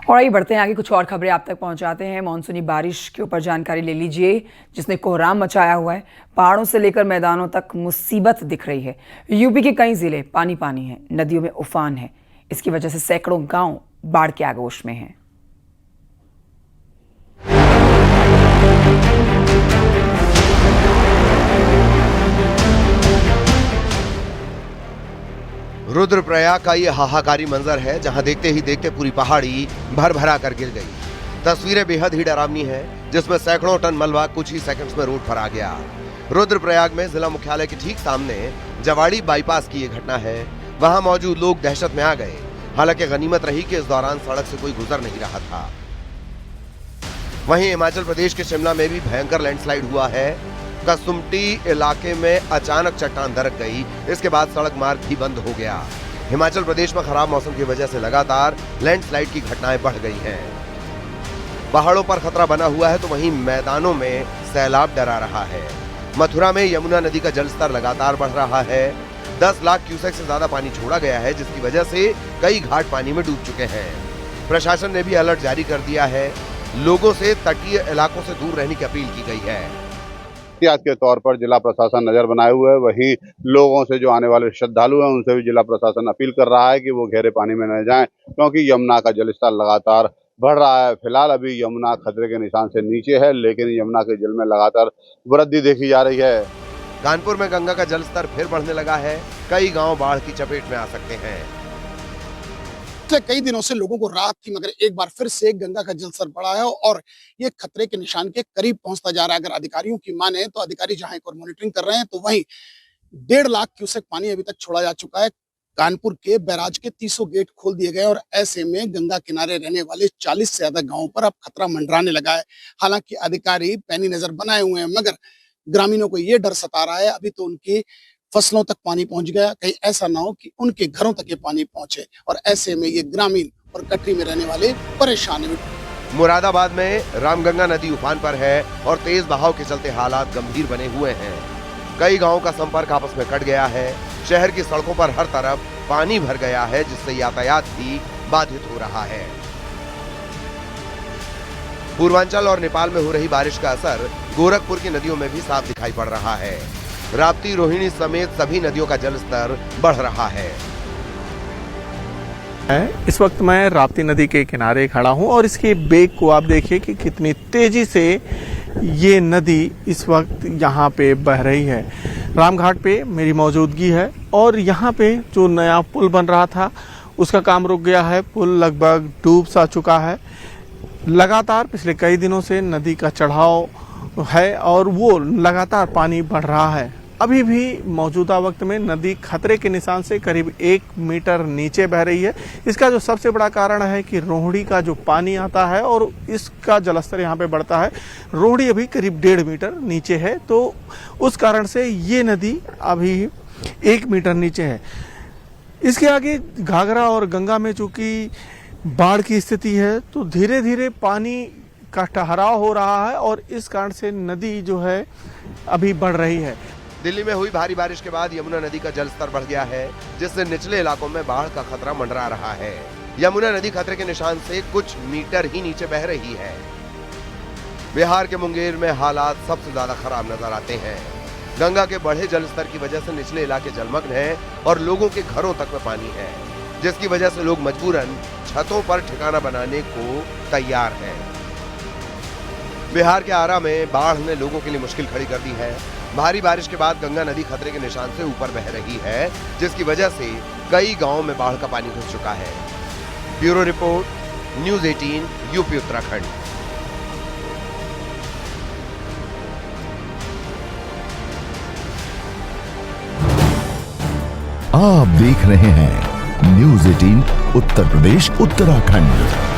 और आइए बढ़ते हैं आगे, कुछ और खबरें आप तक पहुंचाते हैं। मानसूनी बारिश के ऊपर जानकारी ले लीजिए, जिसने कोहराम मचाया हुआ है। पहाड़ों से लेकर मैदानों तक मुसीबत दिख रही है। यूपी के कई जिले पानी पानी है, नदियों में उफान है। इसकी वजह से सैकड़ों गांव बाढ़ के आगोश में हैं। रुद्रप्रयाग का ये हाहाकारी मंजर है, जहां देखते ही देखते पूरी पहाड़ी भर भरा कर गिर गई। तस्वीरें बेहद ही डरावनी हैं, जिसमें सैकड़ों टन मलबा कुछ ही सेकंड्स में रोड पर आ गया। रुद्रप्रयाग में जिला मुख्यालय के ठीक सामने जवाड़ी बाईपास की ये घटना है। वहां मौजूद लोग दहशत में आ गए। हालांकि गनीमत रही कि इस दौरान सड़क से कोई गुजर नहीं रहा था। वहीं हिमाचल प्रदेश के शिमला में भी भयंकर लैंडस्लाइड हुआ है। कसुमटी इलाके में अचानक चट्टान दरक गई, इसके बाद सड़क मार्ग भी बंद हो गया। हिमाचल प्रदेश में खराब मौसम की वजह से लगातार लैंडस्लाइड की घटनाएं बढ़ गई हैं। पहाड़ों पर खतरा बना हुआ है तो वहीं मैदानों में सैलाब डरा रहा है। मथुरा में यमुना नदी का जलस्तर लगातार बढ़ रहा है। 10 लाख क्यूसेक से ज्यादा पानी छोड़ा गया है, जिसकी वजह से कई घाट पानी में डूब चुके हैं। प्रशासन ने भी अलर्ट जारी कर दिया है। लोगों से तटीय इलाकों से दूर रहने की अपील की गई है। एहतियात के तौर पर जिला प्रशासन नजर बनाए हुए है। वहीं लोगों से जो आने वाले श्रद्धालु हैं उनसे भी जिला प्रशासन अपील कर रहा है कि वो गहरे पानी में न जाएं, क्योंकि यमुना का जलस्तर लगातार बढ़ रहा है। फिलहाल अभी यमुना खतरे के निशान से नीचे है, लेकिन यमुना के जल में लगातार वृद्धि देखी जा रही है। कानपुर में गंगा का जलस्तर फिर बढ़ने लगा है। कई गांव बाढ़ की चपेट में आ सकते हैं। पिछले कई दिनों से लोगों को राहत थी, मगर एक बार फिर से गंगा का जलस्तर बढ़ा है और ये खतरे के निशान के करीब पहुंचता जा रहा है। अगर अधिकारियों की माने तो अधिकारी जहां एक और मॉनिटरिंग कर रहे हैं, तो वहीं 1.5 लाख क्यूसेक पानी अभी तक छोड़ा जा चुका है। कानपुर के बैराज के 300 गेट खोल दिए गए और ऐसे में गंगा किनारे रहने वाले 40 से ज्यादा गाँवों पर अब खतरा मंडराने लगा है। हालांकि अधिकारी पैनी नजर बनाए हुए हैं, मगर ग्रामीणों को ये डर सता रहा है अभी तो उनकी फसलों तक पानी पहुंच गया, कहीं ऐसा ना हो कि उनके घरों तक ये पानी पहुंचे और ऐसे में ये ग्रामीण और गठरी में रहने वाले परेशान हैं। मुरादाबाद में रामगंगा नदी उफान पर है और तेज बहाव के चलते हालात गंभीर बने हुए हैं। कई गांवों का संपर्क आपस में कट गया है। शहर की सड़कों पर हर तरफ पानी भर गया है, जिससे यातायात भी बाधित हो रहा है। पूर्वांचल और नेपाल में हो रही बारिश का असर गोरखपुर की नदियों में भी साफ दिखाई पड़ रहा है। राप्ती, रोहिणी समेत सभी नदियों का जलस्तर बढ़ रहा है। इस वक्त मैं राप्ती नदी के किनारे खड़ा हूं और इसके बेग को आप देखिए कि कितनी तेजी से ये नदी इस वक्त यहाँ पे बह रही है। रामघाट पे मेरी मौजूदगी है और यहाँ पे जो नया पुल बन रहा था उसका काम रुक गया है। पुल लगभग डूब सा चुका है। लगातार पिछले कई दिनों से नदी का चढ़ाव है और वो लगातार पानी बढ़ रहा है। अभी भी मौजूदा वक्त में नदी खतरे के निशान से करीब 1 मीटर नीचे बह रही है। इसका जो सबसे बड़ा कारण है कि रोहिणी का जो पानी आता है और इसका जलस्तर यहाँ पे बढ़ता है। रोहिणी अभी करीब 1.5 मीटर नीचे है, तो उस कारण से ये नदी अभी 1 मीटर नीचे है। इसके आगे घाघरा और गंगा में चूंकि बाढ़ की स्थिति है, तो धीरे धीरे पानी का ठहराव हो रहा है और इस कारण से नदी जो है अभी बढ़ रही है। दिल्ली में हुई भारी बारिश के बाद यमुना नदी का जलस्तर बढ़ गया है, जिससे निचले इलाकों में बाढ़ का खतरा मंडरा रहा है। यमुना नदी खतरे के निशान से कुछ मीटर ही नीचे बह रही है। बिहार के मुंगेर में हालात सबसे ज्यादा खराब नजर आते हैं। गंगा के बढ़े जलस्तर की वजह से निचले इलाके जलमग्न हैं और लोगों के घरों तक में पानी है, जिसकी वजह से लोग मजबूरन छतों पर ठिकाना बनाने को तैयार हैं। बिहार के आरा में बाढ़ ने लोगों के लिए मुश्किल खड़ी कर दी है। भारी बारिश के बाद गंगा नदी खतरे के निशान से ऊपर बह रही है, जिसकी वजह से कई गांवों में बाढ़ का पानी घुस चुका है। Bureau report, news 18, UP Uttarakhand. आप देख रहे हैं न्यूज़ 18 उत्तर प्रदेश उत्तराखंड।